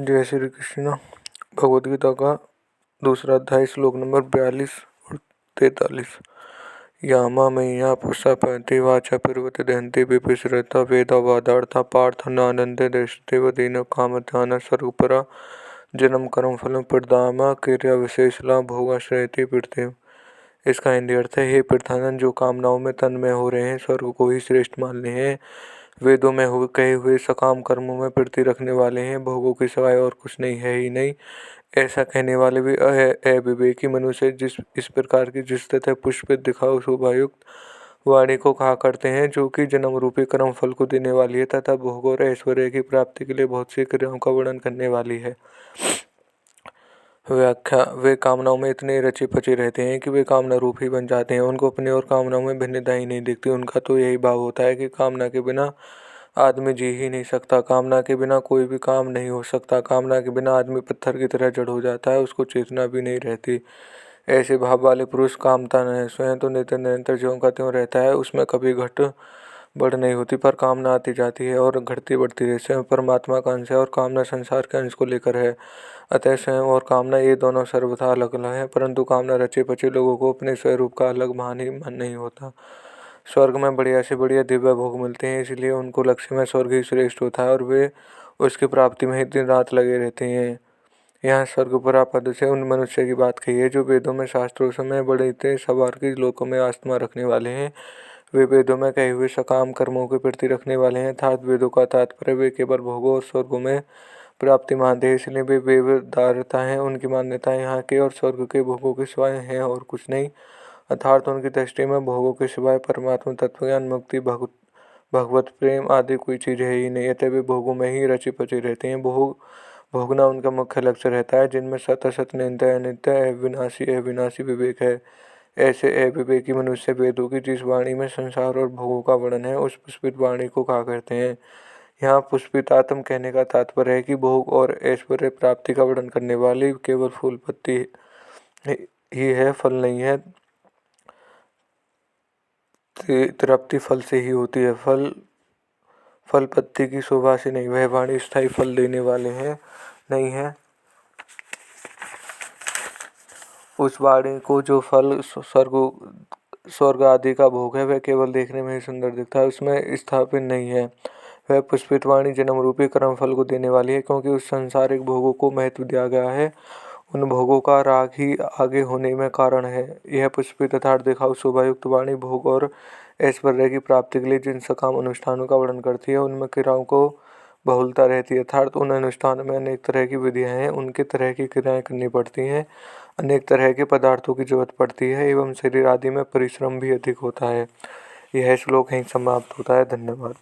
जय श्री कृष्ण। भगवद गीता का दूसरा अध्याय श्लोक नंबर 42 और 43। यामा मय्या पुष्पापति वाचा पिर्वत दहंती विपिश्रता वेदा वादार्था पार्थ नानंदे देशदेव दीन कामध्यान सर्वपरा जन्म कर्म फलम प्रदामा क्रिया विशेषला भोगाश्रयति पृथ्वी। इसका हिंदी अर्थ है, हे प्रधानन, जो कामनाओं में तन्मय हो रहे हैं स्वर्ग को ही श्रेष्ठ मान रहे हैं, वेदों में कहे हुए सकाम कर्मों में प्रीति रखने वाले हैं, भोगों के सिवाय और कुछ नहीं है ही नहीं, ऐसा कहने वाले भी अविवेकी मनुष्य जिस इस प्रकार की जिस तथा पुष्पित दिखाओ शोभायुक्त वाणी को कहा करते हैं, जो कि जन्म रूपी कर्म फल को देने वाली है तथा भोग और ऐश्वर्य की प्राप्ति के लिए बहुत सी क्रियाओं का वर्णन करने वाली है। व्याख्या। वे कामनाओं में इतने रचे पचे रहते हैं कि वे कामना रूप ही बन जाते हैं। उनको अपनी और कामनाओं में भिन्नता ही नहीं दिखती। उनका तो यही भाव होता है कि कामना के बिना आदमी जी ही नहीं सकता, कामना के बिना कोई भी काम नहीं हो सकता, कामना के बिना आदमी पत्थर की तरह जड़ हो जाता है, उसको चेतना भी नहीं रहती। ऐसे भाव वाले पुरुष कामता न है, स्वयं तो नित्य निरंतर ज्यों का त्यों रहता है, उसमें कभी घट बढ़ नहीं होती, पर कामना आती जाती है और घटती बढ़ती है। स्वयं परमात्मा का अंश है और कामना संसार के अंश को लेकर है। अतः स्वयं और कामना ये दोनों सर्वथा अलग अलग हैं, परंतु कामना रचे पचे लोगों को अपने स्वरूप का अलग मान नहीं होता। स्वर्ग में बढ़िया से बढ़िया दिव्य भोग मिलते हैं, इसलिए उनको लक्ष्य में स्वर्ग ही श्रेष्ठ होता है और वे उसकी प्राप्ति में ही दिन रात लगे रहते हैं। यहाँ स्वर्गपरा पद से उन मनुष्य की बात कही है जो वेदों में शास्त्रों में बड़े सवार की लोकों में आस्थमा रखने वाले हैं। वे वेदों में कहे हुए सकाम कर्मों के प्रति रखने वाले हैं, अर्थात वेदों का तात्पर्य वे केवल भोगों और स्वर्गों में प्राप्ति मानते हैं, इसलिए वे वेदारता हैं। उनकी मान्यता यहाँ के और स्वर्ग के भोगों के सिवाय हैं और कुछ नहीं, अर्थात उनकी दृष्टि में भोगों के सिवाय परमात्मा तत्वज्ञान मुक्ति भगवत प्रेम आदि कोई चीज है ही नहीं। अतः वे भोगों में ही रचे पचे रहते हैं। भोगना उनका मुख्य लक्ष्य रहता है, जिनमें सत असत नित्य अनित्य अविनाशी विवेक है। ऐसे अविवेकी मनुष्य वेदों की जिस वाणी में संसार और भोगों का वर्णन है, उस पुष्पित वाणी को कहा करते हैं। यहाँ पुष्पितात्म कहने का तात्पर्य है कि भोग और ऐश्वर्य प्राप्ति का वर्णन करने वाली केवल फूल पत्ती ही है, फल नहीं है। तृप्ति फल से ही होती है, फल पत्ती की शोभा से नहीं। वह वाणी स्थायी फल देने वाले हैं नहीं है। उस वाणी को जो फल स्वर्ग आदि का भोग है, वह केवल देखने में ही सुंदर दिखता है, उसमें स्थापित नहीं है। वह पुष्पित वाणी जन्म रूपी कर्म फल को देने वाली है, क्योंकि उस सांसारिक भोगों को महत्व दिया गया है। उन भोगों का राग ही आगे होने में कारण है। यह पुष्पित अर्थात दिखाऊ शोभायुक्त वाणी भोग और ऐश्वर्य की प्राप्ति के लिए जिन सकाम अनुष्ठानों का वर्णन करती है, उनमें क्रियाओं को बहुलता रहती है, अर्थात उन अनुष्ठानों में अनेक तरह की विधियां हैं, उनके तरह की क्रियाएं करनी पड़ती हैं, अनेक तरह के पदार्थों की जरूरत पड़ती है एवं शरीर आदि में परिश्रम भी अधिक होता है। यह श्लोक यहीं समाप्त होता है। धन्यवाद।